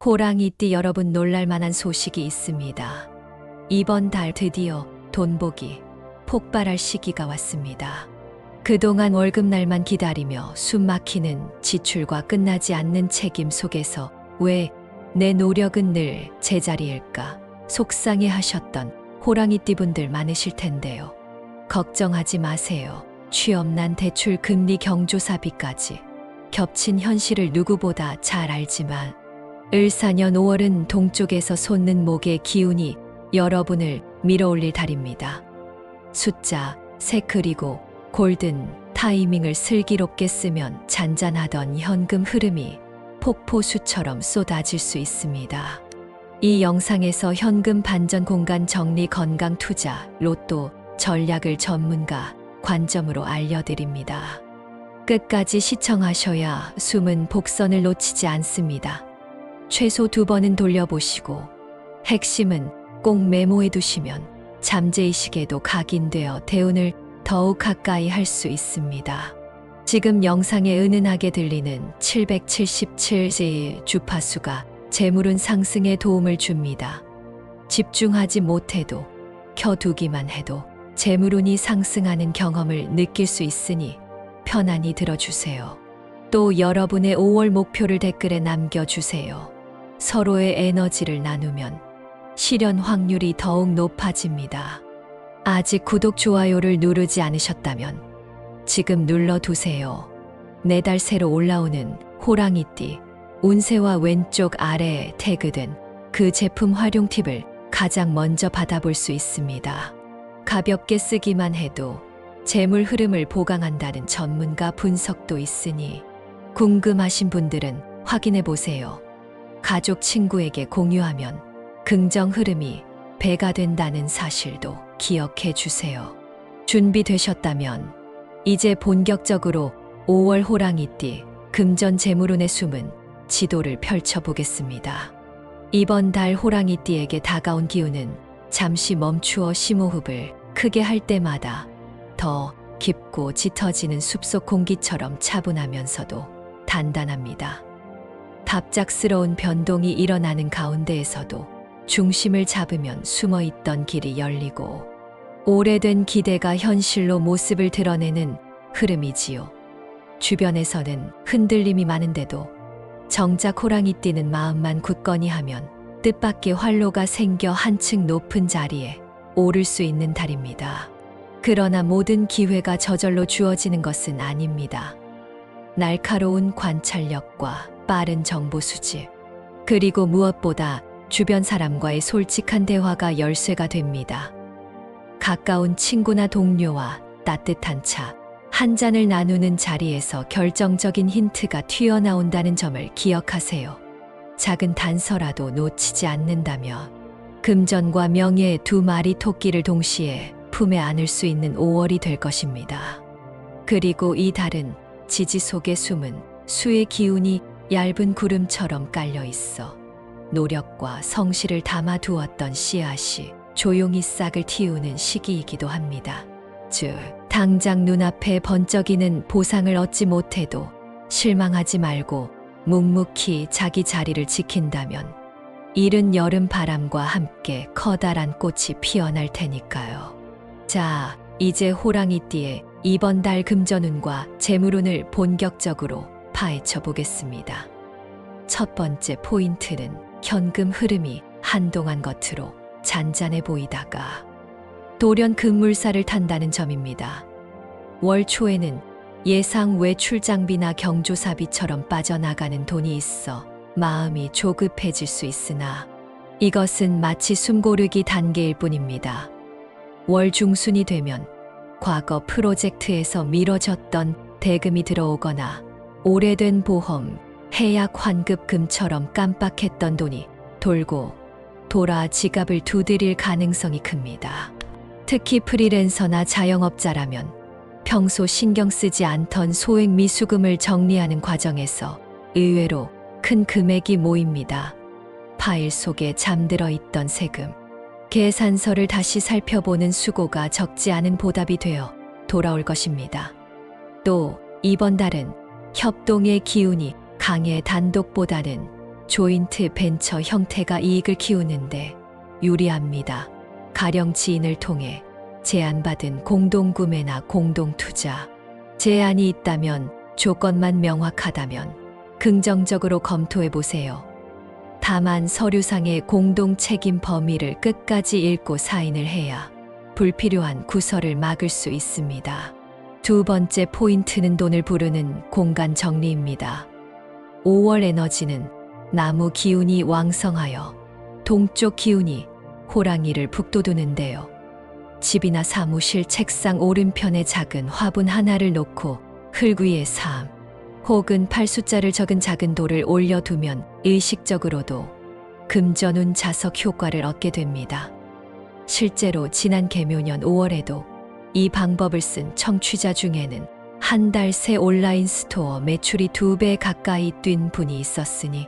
호랑이띠 여러분, 놀랄만한 소식이 있습니다. 이번 달 드디어 돈복이 폭발할 시기가 왔습니다. 그동안 월급날만 기다리며 숨막히는 지출과 끝나지 않는 책임 속에서 왜 내 노력은 늘 제자리일까 속상해 하셨던 호랑이띠 분들 많으실 텐데요. 걱정하지 마세요. 취업난, 대출, 금리, 경조사비까지 겹친 현실을 누구보다 잘 알지만 을사년 5월은 동쪽에서 솟는 목의 기운이 여러분을 밀어올릴 달입니다. 숫자, 색 그리고 골든 타이밍을 슬기롭게 쓰면 잔잔하던 현금 흐름이 폭포수처럼 쏟아질 수 있습니다. 이 영상에서 현금 반전, 공간 정리, 건강, 투자, 로또, 전략을 전문가 관점으로 알려드립니다. 끝까지 시청하셔야 숨은 복선을 놓치지 않습니다. 최소 2번은 돌려보시고 핵심은 꼭 메모해 두시면 잠재의식에도 각인되어 대운을 더욱 가까이 할 수 있습니다. 지금 영상에 은은하게 들리는 777의 주파수가 재물운 상승에 도움을 줍니다. 집중하지 못해도, 켜두기만 해도 재물운이 상승하는 경험을 느낄 수 있으니 편안히 들어주세요. 또 여러분의 5월 목표를 댓글에 남겨주세요. 서로의 에너지를 나누면 실현 확률이 더욱 높아집니다. 아직 구독, 좋아요를 누르지 않으셨다면 지금 눌러두세요. 매달 새로 올라오는 호랑이띠 운세와 왼쪽 아래에 태그된 그 제품 활용 팁을 가장 먼저 받아볼 수 있습니다. 가볍게 쓰기만 해도 재물 흐름을 보강한다는 전문가 분석도 있으니 궁금하신 분들은 확인해 보세요. 가족, 친구에게 공유하면 긍정 흐름이 배가 된다는 사실도 기억해 주세요. 준비되셨다면 이제 본격적으로 5월 호랑이띠 금전 재물운의 숨은 지도를 펼쳐보겠습니다. 이번 달 호랑이띠에게 다가온 기운은 잠시 멈추어 심호흡을 크게 할 때마다 더 깊고 짙어지는 숲속 공기처럼 차분하면서도 단단합니다. 갑작스러운 변동이 일어나는 가운데에서도 중심을 잡으면 숨어있던 길이 열리고 오래된 기대가 현실로 모습을 드러내는 흐름이지요. 주변에서는 흔들림이 많은데도 정작 호랑이띠는 마음만 굳건히 하면 뜻밖의 활로가 생겨 한층 높은 자리에 오를 수 있는 달입니다. 그러나 모든 기회가 저절로 주어지는 것은 아닙니다. 날카로운 관찰력과 빠른 정보 수집, 그리고 무엇보다 주변 사람과의 솔직한 대화가 열쇠가 됩니다. 가까운 친구나 동료와 따뜻한 차 한 잔을 나누는 자리에서 결정적인 힌트가 튀어나온다는 점을 기억하세요. 작은 단서라도 놓치지 않는다면 금전과 명예의 2마리 토끼를 동시에 품에 안을 수 있는 5월이 될 것입니다. 그리고 이 달은 지지 속에 숨은 수의 기운이 얇은 구름처럼 깔려 있어 노력과 성실을 담아두었던 씨앗이 조용히 싹을 틔우는 시기이기도 합니다. 즉, 당장 눈앞에 번쩍이는 보상을 얻지 못해도 실망하지 말고 묵묵히 자기 자리를 지킨다면 이른 여름 바람과 함께 커다란 꽃이 피어날 테니까요. 자, 이제 호랑이띠의 이번 달 금전운과 재물운을 본격적으로 파헤쳐 보겠습니다. 첫 번째 포인트는 현금 흐름이 한동안 겉으로 잔잔해 보이다가 돌연 급물살을 탄다는 점입니다. 월 초에는 예상 외 출장비나 경조사비처럼 빠져나가는 돈이 있어 마음이 조급해질 수 있으나 이것은 마치 숨고르기 단계일 뿐입니다. 월 중순이 되면 과거 프로젝트에서 미뤄졌던 대금이 들어오거나 오래된 보험, 해약 환급금처럼 깜빡했던 돈이 돌고 돌아 지갑을 두드릴 가능성이 큽니다. 특히 프리랜서나 자영업자라면 평소 신경 쓰지 않던 소액 미수금을 정리하는 과정에서 의외로 큰 금액이 모입니다. 파일 속에 잠들어 있던 세금, 계산서를 다시 살펴보는 수고가 적지 않은 보답이 되어 돌아올 것입니다. 또 이번 달은 협동의 기운이 강해 단독보다는 조인트 벤처 형태가 이익을 키우는데 유리합니다. 가령 지인을 통해 제안받은 공동구매나 공동투자. 제안이 있다면, 조건만 명확하다면 긍정적으로 검토해 보세요. 다만 서류상의 공동 책임 범위를 끝까지 읽고 사인을 해야 불필요한 구설을 막을 수 있습니다. 두 번째 포인트는 돈을 부르는 공간 정리입니다. 5월 에너지는 나무 기운이 왕성하여 동쪽 기운이 호랑이를 북돋우는데요. 집이나 사무실 책상 오른편에 작은 화분 하나를 놓고 흙 위에 3 혹은 8숫자를 적은 작은 돌을 올려두면 의식적으로도 금전운 자석 효과를 얻게 됩니다. 실제로 지난 개묘년 5월에도 이 방법을 쓴 청취자 중에는 한 달 새 온라인 스토어 매출이 2배 가까이 뛴 분이 있었으니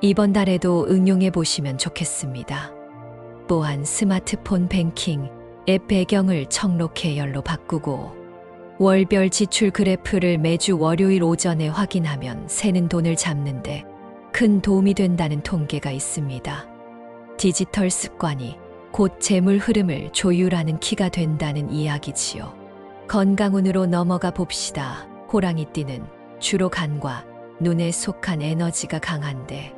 이번 달에도 응용해 보시면 좋겠습니다. 또한 스마트폰 뱅킹 앱 배경을 청록 계열로 바꾸고 월별 지출 그래프를 매주 월요일 오전에 확인하면 새는 돈을 잡는데 큰 도움이 된다는 통계가 있습니다. 디지털 습관이 곧 재물 흐름을 조율하는 키가 된다는 이야기지요. 건강운으로 넘어가 봅시다. 호랑이띠는 주로 간과 눈에 속한 에너지가 강한데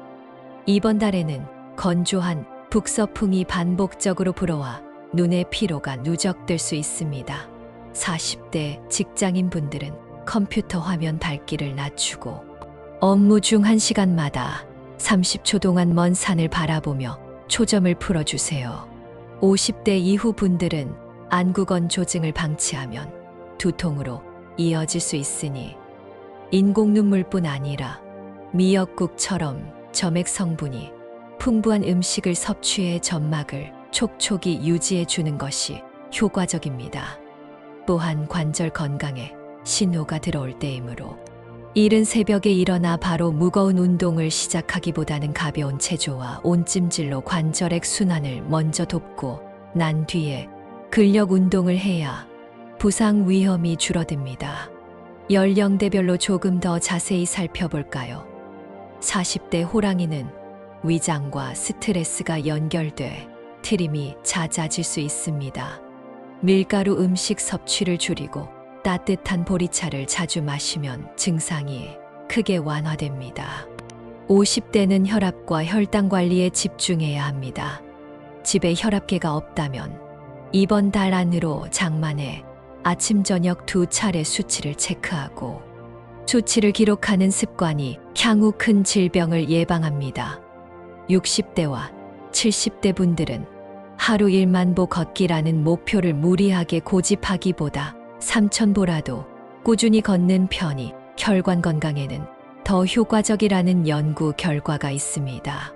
이번 달에는 건조한 북서풍이 반복적으로 불어와 눈의 피로가 누적될 수 있습니다. 40대 직장인분들은 컴퓨터 화면 밝기를 낮추고 업무 중 1시간마다 30초 동안 먼 산을 바라보며 초점을 풀어주세요. 50대 이후 분들은 안구건 조증을 방치하면 두통으로 이어질 수 있으니 인공 눈물뿐 아니라 미역국처럼 점액 성분이 풍부한 음식을 섭취해 점막을 촉촉이 유지해 주는 것이 효과적입니다. 또한 관절 건강에 신호가 들어올 때이므로 이른 새벽에 일어나 바로 무거운 운동을 시작하기보다는 가벼운 체조와 온찜질로 관절액 순환을 먼저 돕고 난 뒤에 근력 운동을 해야 부상 위험이 줄어듭니다. 연령대별로 조금 더 자세히 살펴볼까요? 40대 호랑이는 위장과 스트레스가 연결돼 트림이 잦아질 수 있습니다. 밀가루 음식 섭취를 줄이고 따뜻한 보리차를 자주 마시면 증상이 크게 완화됩니다. 50대는 혈압과 혈당 관리에 집중해야 합니다. 집에 혈압계가 없다면 이번 달 안으로 장만해 아침 저녁 2차례 수치를 체크하고 수치를 기록하는 습관이 향후 큰 질병을 예방합니다. 60대와 70대 분들은 하루 1만 보 걷기라는 목표를 무리하게 고집하기보다 3,000보라도 꾸준히 걷는 편이 혈관 건강에는 더 효과적이라는 연구 결과가 있습니다.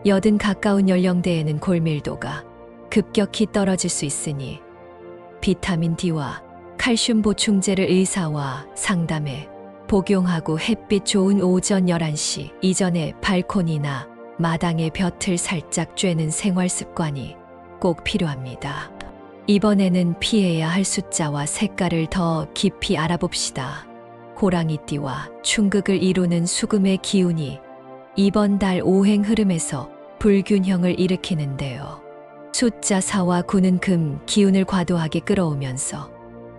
80 가까운 연령대에는 골밀도가 급격히 떨어질 수 있으니 비타민 D와 칼슘 보충제를 의사와 상담해 복용하고 햇빛 좋은 오전 11시 이전에 발코니나 마당에 볕을 살짝 쬐는 생활 습관이 꼭 필요합니다. 이번에는 피해야 할 숫자와 색깔을 더 깊이 알아봅시다. 호랑이띠와 충극을 이루는 수금의 기운이 이번 달 오행 흐름에서 불균형을 일으키는데요. 숫자 4와 9는 금 기운을 과도하게 끌어오면서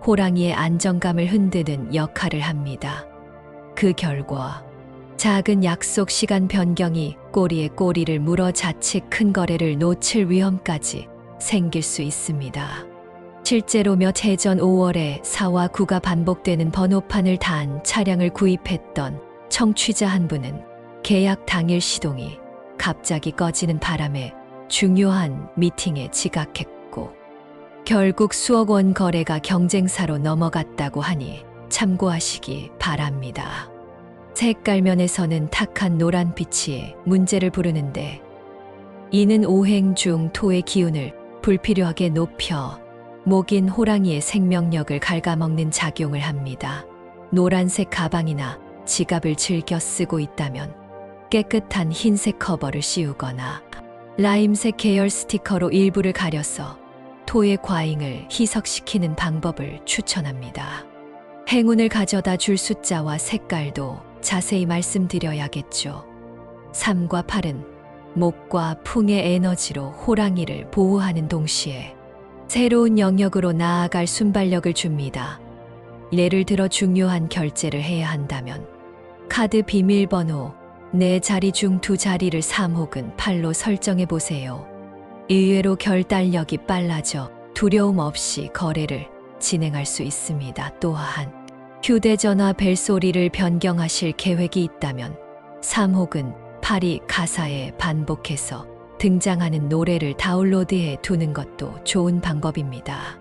호랑이의 안정감을 흔드는 역할을 합니다. 그 결과 작은 약속 시간 변경이 꼬리에 꼬리를 물어 자칫 큰 거래를 놓칠 위험까지 생길 수 있습니다. 실제로 몇 해 전 5월에 4와 9가 반복되는 번호판을 단 차량을 구입했던 청취자 한 분은 계약 당일 시동이 갑자기 꺼지는 바람에 중요한 미팅에 지각했고 결국 수억 원 거래가 경쟁사로 넘어갔다고 하니 참고하시기 바랍니다. 색깔면에서는 탁한 노란빛이 문제를 부르는데 이는 오행 중 토의 기운을 불필요하게 높여 목인 호랑이의 생명력을 갉아먹는 작용을 합니다. 노란색 가방이나 지갑을 즐겨 쓰고 있다면 깨끗한 흰색 커버를 씌우거나 라임색 계열 스티커로 일부를 가려서 토의 과잉을 희석시키는 방법을 추천합니다. 행운을 가져다 줄 숫자와 색깔도 자세히 말씀드려야겠죠. 3과 8은 목과 풍의 에너지로 호랑이를 보호하는 동시에 새로운 영역으로 나아갈 순발력을 줍니다. 예를 들어 중요한 결제를 해야 한다면 카드 비밀번호 4자리 중 2자리를 3 혹은 8로 설정해 보세요. 의외로 결단력이 빨라져 두려움 없이 거래를 진행할 수 있습니다. 또한 휴대전화 벨소리를 변경하실 계획이 있다면 3 혹은 8이 가사에 반복해서 등장하는 노래를 다운로드해 두는 것도 좋은 방법입니다.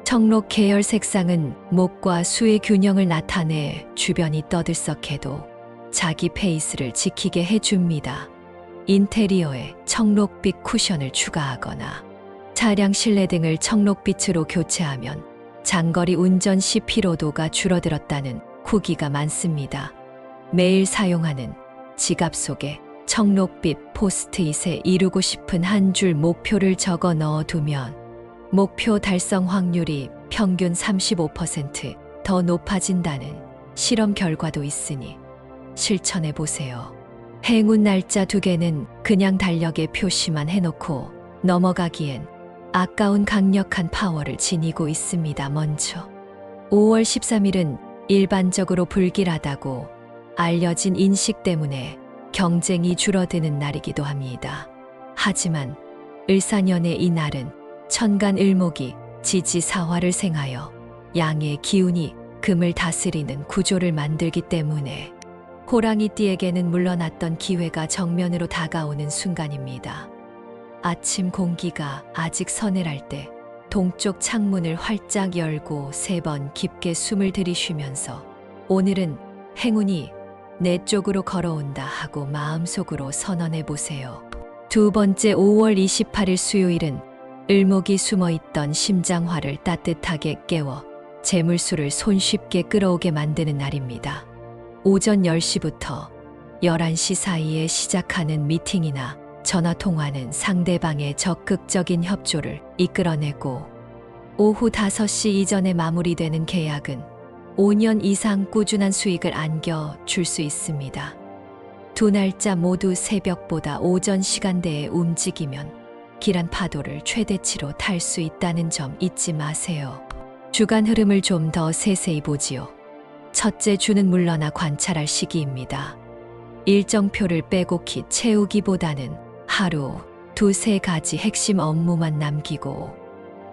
청록 계열 색상은 목과 수의 균형을 나타내 주변이 떠들썩해도 자기 페이스를 지키게 해줍니다. 인테리어에 청록빛 쿠션을 추가하거나 차량 실내 등을 청록빛으로 교체하면 장거리 운전 시 피로도가 줄어들었다는 후기가 많습니다. 매일 사용하는 지갑 속에 청록빛 포스트잇에 이루고 싶은 한 줄 목표를 적어 넣어두면 목표 달성 확률이 평균 35% 높아진다는 실험 결과도 있으니 실천해 보세요. 행운 날짜 2개는 그냥 달력에 표시만 해놓고 넘어가기엔 아까운 강력한 파워를 지니고 있습니다. 먼저 5월 13일은 일반적으로 불길하다고 알려진 인식 때문에 경쟁이 줄어드는 날이기도 합니다. 하지만 을사년의 이 날은 천간을목이 지지사화를 생하여 양의 기운이 금을 다스리는 구조를 만들기 때문에 호랑이띠에게는 물러났던 기회가 정면으로 다가오는 순간입니다. 아침 공기가 아직 서늘할 때 동쪽 창문을 활짝 열고 3번 깊게 숨을 들이쉬면서 오늘은 행운이 내 쪽으로 걸어온다 하고 마음속으로 선언해 보세요. 2번째 5월 28일 수요일은 을목이 숨어있던 심장화를 따뜻하게 깨워 재물수를 손쉽게 끌어오게 만드는 날입니다. 오전 10시부터 11시 사이에 시작하는 미팅이나 전화통화는 상대방의 적극적인 협조를 이끌어내고 오후 5시 이전에 마무리되는 계약은 5년 이상 꾸준한 수익을 안겨줄 수 있습니다. 2 날짜 모두 새벽보다 오전 시간대에 움직이면 길한 파도를 최대치로 탈 수 있다는 점 잊지 마세요. 주간 흐름을 좀 더 세세히 보지요. 첫째 주는 물러나 관찰할 시기입니다. 일정표를 빼곡히 채우기보다는 하루 2-3가지 핵심 업무만 남기고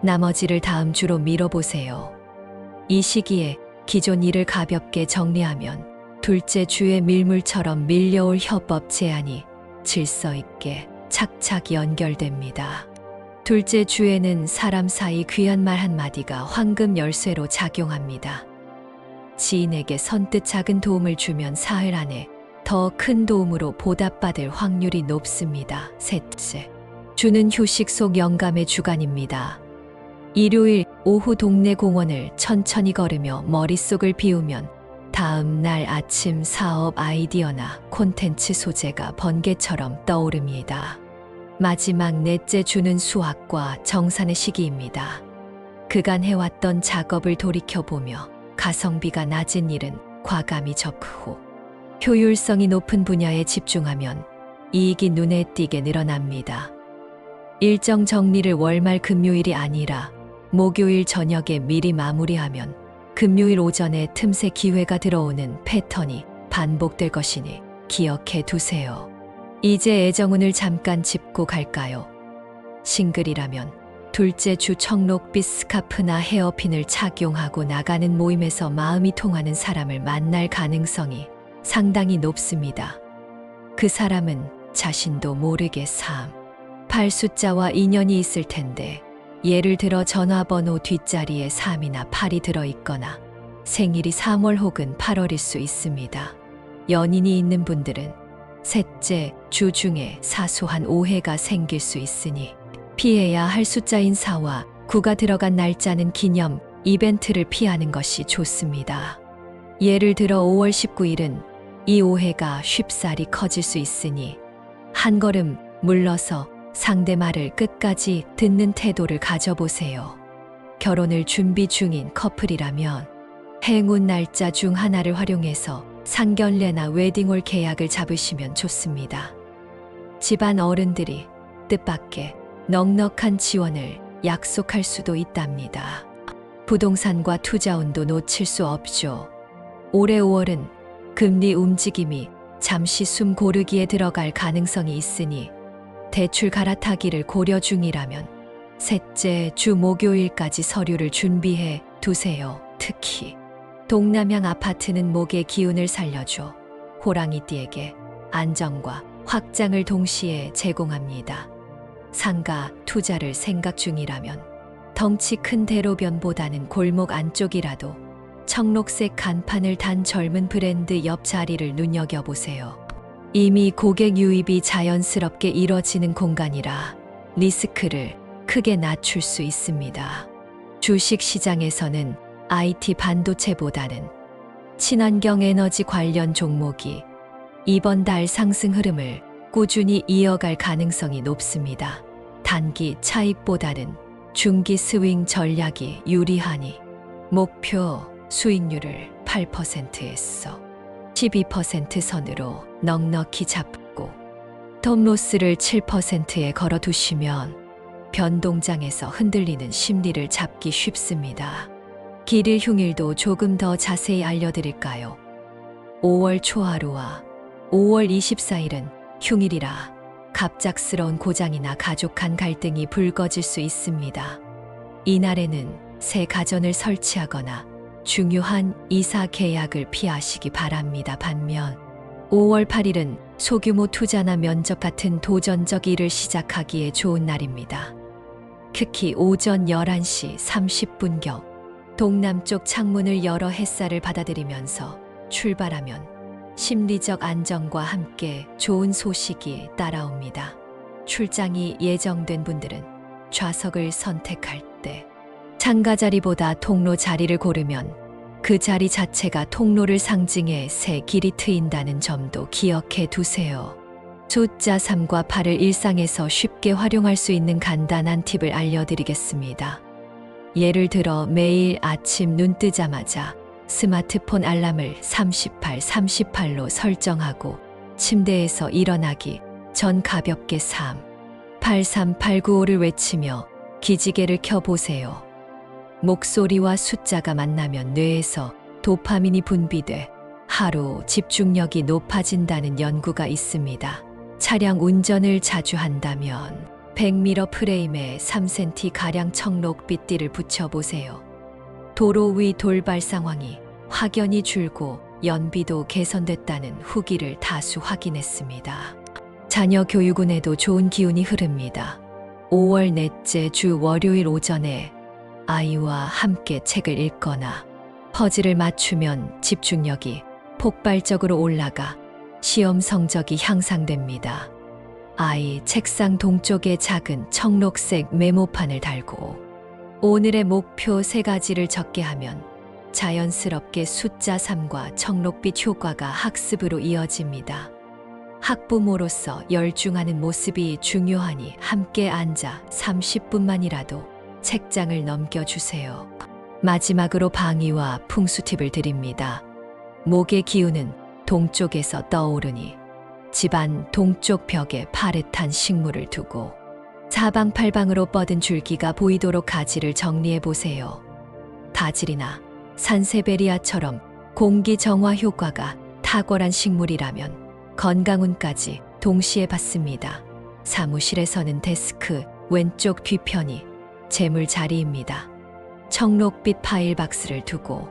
나머지를 다음 주로 미뤄보세요. 이 시기에 기존 일을 가볍게 정리하면 둘째 주에 밀물처럼 밀려올 협업 제안이 질서 있게 착착 연결됩니다. 둘째 주에는 사람 사이 귀한 말 한마디가 황금 열쇠로 작용합니다. 지인에게 선뜻 작은 도움을 주면 사흘 안에 더 큰 도움으로 보답받을 확률이 높습니다. 셋째 주는 휴식 속 영감의 주간입니다. 일요일 오후 동네 공원을 천천히 걸으며 머릿속을 비우면 다음 날 아침 사업 아이디어나 콘텐츠 소재가 번개처럼 떠오릅니다. 마지막 넷째 주는 수학과 정산의 시기입니다. 그간 해왔던 작업을 돌이켜보며 가성비가 낮은 일은 과감히 접후, 효율성이 높은 분야에 집중하면 이익이 눈에 띄게 늘어납니다. 일정 정리를 월말 금요일이 아니라 목요일 저녁에 미리 마무리하면 금요일 오전에 틈새 기회가 들어오는 패턴이 반복될 것이니 기억해 두세요. 이제 애정운을 잠깐 짚고 갈까요? 싱글이라면 둘째 주 청록빛 스카프나 헤어핀을 착용하고 나가는 모임에서 마음이 통하는 사람을 만날 가능성이 상당히 높습니다. 그 사람은 자신도 모르게 3, 8 숫자와 인연이 있을 텐데 예를 들어 전화번호 뒷자리에 3이나 8이 들어있거나 생일이 3월 혹은 8월일 수 있습니다. 연인이 있는 분들은 셋째 주 중에 사소한 오해가 생길 수 있으니 피해야 할 숫자인 4와 9가 들어간 날짜는 기념 이벤트를 피하는 것이 좋습니다. 예를 들어 5월 19일은 이 오해가 쉽사리 커질 수 있으니 한 걸음 물러서 상대 말을 끝까지 듣는 태도를 가져보세요. 결혼을 준비 중인 커플이라면 행운 날짜 중 하나를 활용해서 상견례나 웨딩홀 계약을 잡으시면 좋습니다. 집안 어른들이 뜻밖의 넉넉한 지원을 약속할 수도 있답니다. 부동산과 투자운도 놓칠 수 없죠. 올해 5월은 금리 움직임이 잠시 숨 고르기에 들어갈 가능성이 있으니 대출 갈아타기를 고려 중이라면 셋째 주 목요일까지 서류를 준비해 두세요. 특히 동남향 아파트는 목의 기운을 살려줘 호랑이띠에게 안정과 확장을 동시에 제공합니다. 상가 투자를 생각 중이라면 덩치 큰 대로변보다는 골목 안쪽이라도 청록색 간판을 단 젊은 브랜드 옆자리를 눈여겨보세요. 이미 고객 유입이 자연스럽게 이뤄지는 공간이라 리스크를 크게 낮출 수 있습니다. 주식 시장에서는 IT 반도체보다는 친환경 에너지 관련 종목이 이번 달 상승 흐름을 꾸준히 이어갈 가능성이 높습니다. 단기 차익보다는 중기 스윙 전략이 유리하니 목표 수익률을 8%에서 12% 선으로 넉넉히 잡고 톱로스를 7%에 걸어두시면 변동장에서 흔들리는 심리를 잡기 쉽습니다. 길일 흉일도 조금 더 자세히 알려드릴까요? 5월 초하루와 5월 24일은 흉일이라 갑작스러운 고장이나 가족 간 갈등이 불거질 수 있습니다. 이날에는 새 가전을 설치하거나 중요한 이사 계약을 피하시기 바랍니다. 반면 5월 8일은 소규모 투자나 면접 같은 도전적 일을 시작하기에 좋은 날입니다. 특히 오전 11시 30분경 동남쪽 창문을 열어 햇살을 받아들이면서 출발하면 심리적 안정과 함께 좋은 소식이 따라옵니다. 출장이 예정된 분들은 좌석을 선택할 때 창가 자리보다 통로 자리를 고르면 그 자리 자체가 통로를 상징해 새 길이 트인다는 점도 기억해 두세요. 숫자 3과 8을 일상에서 쉽게 활용할 수 있는 간단한 팁을 알려드리겠습니다. 예를 들어 매일 아침 눈 뜨자마자 스마트폰 알람을 38:38로 설정하고 침대에서 일어나기 전 가볍게 383895를 외치며 기지개를 켜보세요. 목소리와 숫자가 만나면 뇌에서 도파민이 분비돼 하루 집중력이 높아진다는 연구가 있습니다. 차량 운전을 자주 한다면 백미러 프레임에 3cm가량 청록빛 띠를 붙여보세요. 도로 위 돌발 상황이 확연히 줄고 연비도 개선됐다는 후기를 다수 확인했습니다. 자녀 교육운에도 좋은 기운이 흐릅니다. 5월 넷째 주 월요일 오전에 아이와 함께 책을 읽거나 퍼즐을 맞추면 집중력이 폭발적으로 올라가 시험 성적이 향상됩니다. 아이 책상 동쪽에 작은 청록색 메모판을 달고 오늘의 목표 3가지를 적게 하면 자연스럽게 숫자 3과 청록빛 효과가 학습으로 이어집니다. 학부모로서 열중하는 모습이 중요하니 함께 앉아 30분만이라도 책장을 넘겨주세요. 마지막으로 방위와 풍수 팁을 드립니다. 목의 기운은 동쪽에서 떠오르니 집안 동쪽 벽에 파릇한 식물을 두고 사방팔방으로 뻗은 줄기가 보이도록 가지를 정리해 보세요. 바질이나 산세베리아처럼 공기 정화 효과가 탁월한 식물이라면 건강운까지 동시에 받습니다. 사무실에서는 데스크 왼쪽 뒤편이 재물 자리입니다. 청록빛 파일 박스를 두고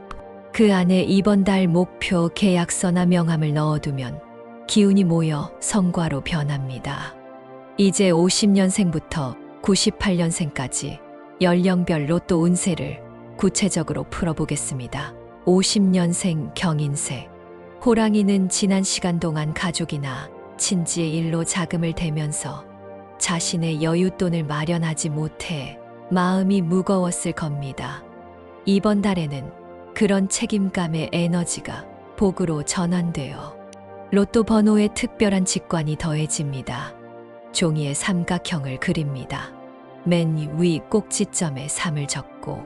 그 안에 이번 달 목표 계약서나 명함을 넣어두면 기운이 모여 성과로 변합니다. 이제 50년생부터 98년생까지 연령별 로또 운세를 구체적으로 풀어보겠습니다. 50년생 경인세. 호랑이는 지난 시간 동안 가족이나 친지의 일로 자금을 대면서 자신의 여윳돈을 마련하지 못해 마음이 무거웠을 겁니다. 이번 달에는 그런 책임감의 에너지가 복으로 전환되어 로또 번호에 특별한 직관이 더해집니다. 종이에 삼각형을 그립니다. 맨 위 꼭지점에 3을 적고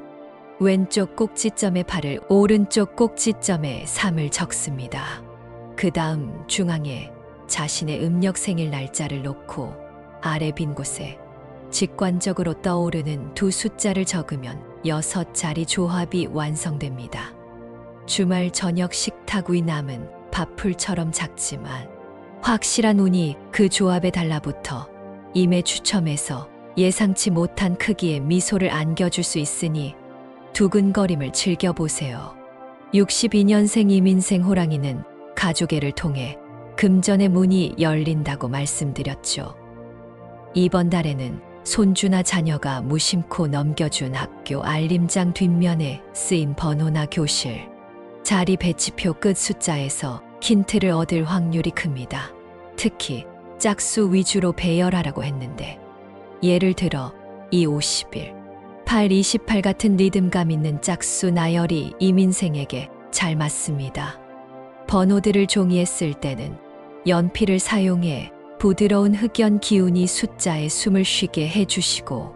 왼쪽 꼭지점에 8을 오른쪽 꼭지점에 3을 적습니다. 그 다음 중앙에 자신의 음력 생일 날짜를 놓고 아래 빈 곳에 직관적으로 떠오르는 두 숫자를 적으면 6자리 조합이 완성됩니다. 주말 저녁 식탁 위 남은 밥풀처럼 작지만 확실한 운이 그 조합에 달라붙어 임의 추첨에서 예상치 못한 크기의 미소를 안겨줄 수 있으니 두근거림을 즐겨보세요. 62년생 이민생 호랑이는 가족애를 통해 금전의 문이 열린다고 말씀드렸죠. 이번 달에는 손주나 자녀가 무심코 넘겨준 학교 알림장 뒷면에 쓰인 번호나 교실, 자리 배치표 끝 숫자에서 힌트를 얻을 확률이 큽니다. 특히 짝수 위주로 배열하라고 했는데 예를 들어 2, 51, 8, 28 같은 리듬감 있는 짝수 나열이 이민생에게 잘 맞습니다. 번호들을 종이에 쓸 때는 연필을 사용해 부드러운 흑연 기운이 숫자에 숨을 쉬게 해주시고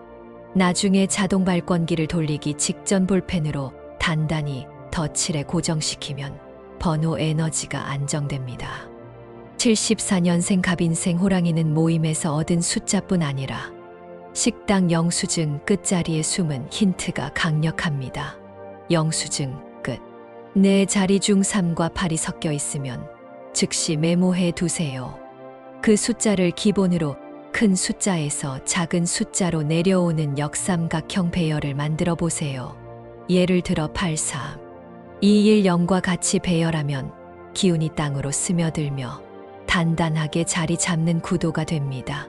나중에 자동 발권기를 돌리기 직전 볼펜으로 단단히 덧칠해 고정시키면 번호 에너지가 안정됩니다. 74년생 갑인생 호랑이는 모임에서 얻은 숫자뿐 아니라 식당 영수증 끝자리에 숨은 힌트가 강력합니다. 영수증 끝. 네 자리 중 3과 8이 섞여 있으면 즉시 메모해 두세요. 그 숫자를 기본으로 큰 숫자에서 작은 숫자로 내려오는 역삼각형 배열을 만들어 보세요. 예를 들어 83, 210과 같이 배열하면 기운이 땅으로 스며들며 단단하게 자리 잡는 구도가 됩니다.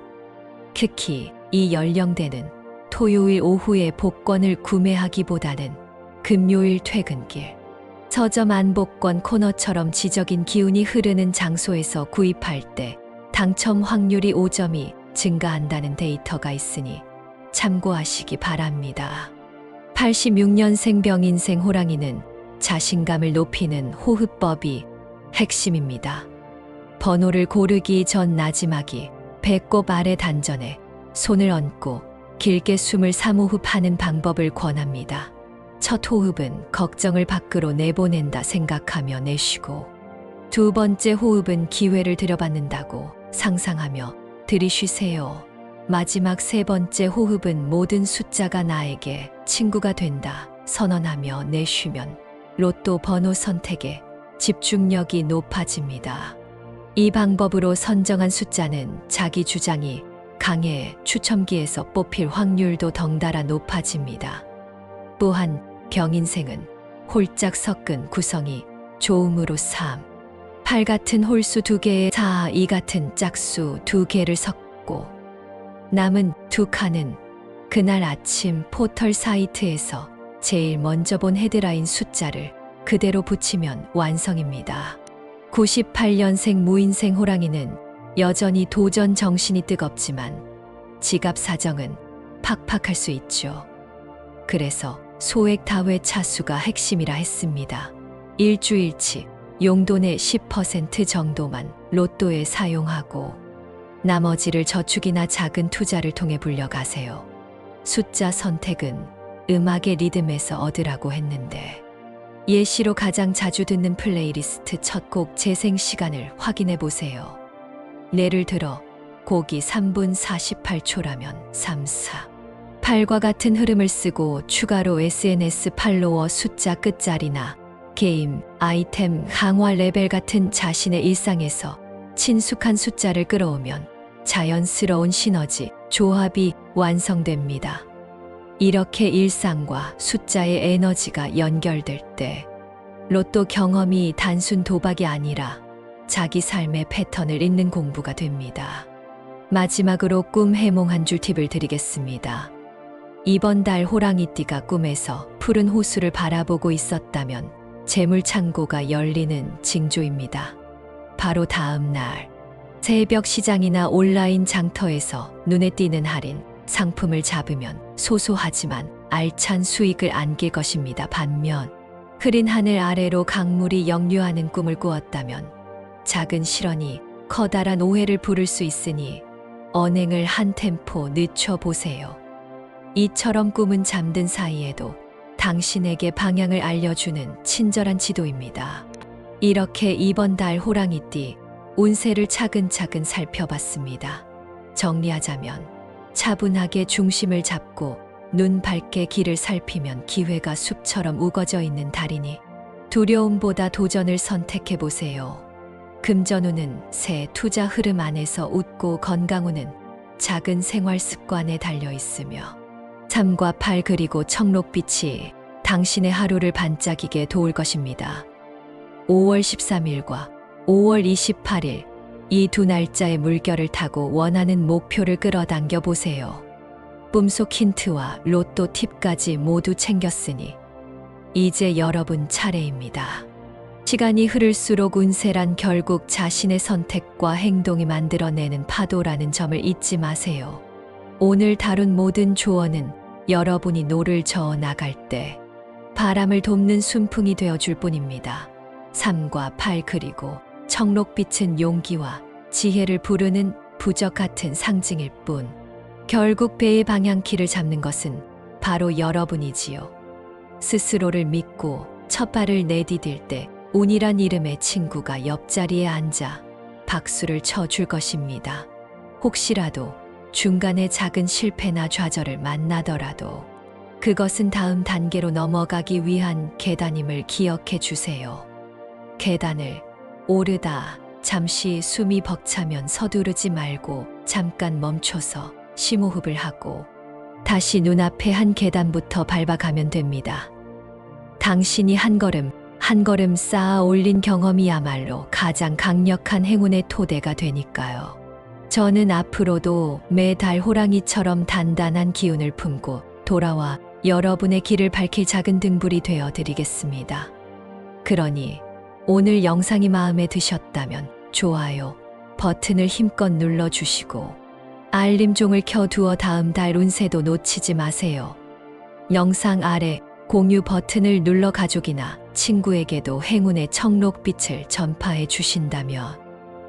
특히 이 연령대는 토요일 오후에 복권을 구매하기보다는 금요일 퇴근길, 서점 안복권 코너처럼 지적인 기운이 흐르는 장소에서 구입할 때 당첨 확률이 5점이 증가한다는 데이터가 있으니 참고하시기 바랍니다. 86년생 병인생 호랑이는 자신감을 높이는 호흡법이 핵심입니다. 번호를 고르기 전 나지막이 배꼽 아래 단전에 손을 얹고 길게 숨을 3호흡 하는 방법을 권합니다. 첫 호흡은 걱정을 밖으로 내보낸다 생각하며 내쉬고 두 번째 호흡은 기회를 들여받는다고 상상하며 들이쉬세요. 마지막 세 번째 호흡은 모든 숫자가 나에게 친구가 된다 선언하며 내쉬면 로또 번호 선택에 집중력이 높아집니다. 이 방법으로 선정한 숫자는 자기 주장이 강해 추첨기에서 뽑힐 확률도 덩달아 높아집니다. 또한 병인생은 홀짝 섞은 구성이 조음으로 3, 8 같은 홀수 2개에 4, 2 같은 짝수 2개를 섞고 남은 2칸은 그날 아침 포털 사이트에서 제일 먼저 본 헤드라인 숫자를 그대로 붙이면 완성입니다. 98년생 무인생 호랑이는 여전히 도전 정신이 뜨겁지만 지갑 사정은 팍팍할 수 있죠. 그래서 소액 다회 차수가 핵심이라 했습니다. 일주일치 용돈의 10% 정도만 로또에 사용하고 나머지를 저축이나 작은 투자를 통해 불려가세요. 숫자 선택은 음악의 리듬에서 얻으라고 했는데 예시로 가장 자주 듣는 플레이리스트 첫 곡 재생 시간을 확인해 보세요. 예를 들어 곡이 3분 48초라면 3, 4, 8과 같은 흐름을 쓰고 추가로 SNS 팔로워 숫자 끝자리나 게임, 아이템, 강화 레벨 같은 자신의 일상에서 친숙한 숫자를 끌어오면 자연스러운 시너지, 조합이 완성됩니다. 이렇게 일상과 숫자의 에너지가 연결될 때 로또 경험이 단순 도박이 아니라 자기 삶의 패턴을 읽는 공부가 됩니다. 마지막으로 꿈 해몽 한 줄 팁을 드리겠습니다. 이번 달 호랑이띠가 꿈에서 푸른 호수를 바라보고 있었다면 재물 창고가 열리는 징조입니다. 바로 다음 날 새벽 시장이나 온라인 장터에서 눈에 띄는 할인 상품을 잡으면 소소하지만 알찬 수익을 안길 것입니다. 반면 흐린 하늘 아래로 강물이 역류하는 꿈을 꾸었다면 작은 실언이 커다란 오해를 부를 수 있으니 언행을 한 템포 늦춰보세요. 이처럼 꿈은 잠든 사이에도 당신에게 방향을 알려주는 친절한 지도입니다. 이렇게 이번 달 호랑이띠 운세를 차근차근 살펴봤습니다. 정리하자면 차분하게 중심을 잡고 눈 밝게 길을 살피면 기회가 숲처럼 우거져 있는 달이니 두려움보다 도전을 선택해 보세요. 금전운은 새 투자 흐름 안에서 웃고, 건강운은 작은 생활 습관에 달려 있으며 3과 8 그리고 청록빛이 당신의 하루를 반짝이게 도울 것입니다. 5월 13일과 5월 28일 이 두 날짜의 물결을 타고 원하는 목표를 끌어당겨 보세요. 꿈속 힌트와 로또 팁까지 모두 챙겼으니 이제 여러분 차례입니다. 시간이 흐를수록 운세란 결국 자신의 선택과 행동이 만들어내는 파도라는 점을 잊지 마세요. 오늘 다룬 모든 조언은 여러분이 노를 저어 나갈 때 바람을 돕는 순풍이 되어줄 뿐입니다. 3과 8 그리고 청록빛은 용기와 지혜를 부르는 부적 같은 상징일 뿐, 결국 배의 방향키를 잡는 것은 바로 여러분이지요. 스스로를 믿고 첫 발을 내디딜 때 운이란 이름의 친구가 옆자리에 앉아 박수를 쳐줄 것입니다. 혹시라도 중간에 작은 실패나 좌절을 만나더라도 그것은 다음 단계로 넘어가기 위한 계단임을 기억해 주세요. 계단을 오르다 잠시 숨이 벅차면 서두르지 말고 잠깐 멈춰서 심호흡을 하고 다시 눈앞에 한 계단부터 밟아가면 됩니다. 당신이 한 걸음 한 걸음 쌓아 올린 경험이야말로 가장 강력한 행운의 토대가 되니까요. 저는 앞으로도 매달 호랑이처럼 단단한 기운을 품고 돌아와 여러분의 길을 밝힐 작은 등불이 되어 드리겠습니다. 그러니 오늘 영상이 마음에 드셨다면 좋아요 버튼을 힘껏 눌러주시고 알림종을 켜두어 다음 달 운세도 놓치지 마세요. 영상 아래 공유 버튼을 눌러 가족이나 친구에게도 행운의 청록빛을 전파해 주신다면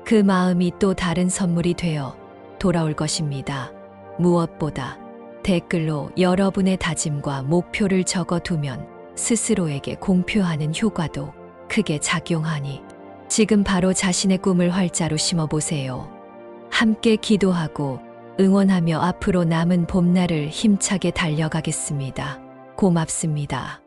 그 마음이 또 다른 선물이 되어 돌아올 것입니다. 무엇보다 댓글로 여러분의 다짐과 목표를 적어두면 스스로에게 공표하는 효과도 크게 작용하니 지금 바로 자신의 꿈을 활자로 심어보세요. 함께 기도하고 응원하며 앞으로 남은 봄날을 힘차게 달려가겠습니다. 고맙습니다.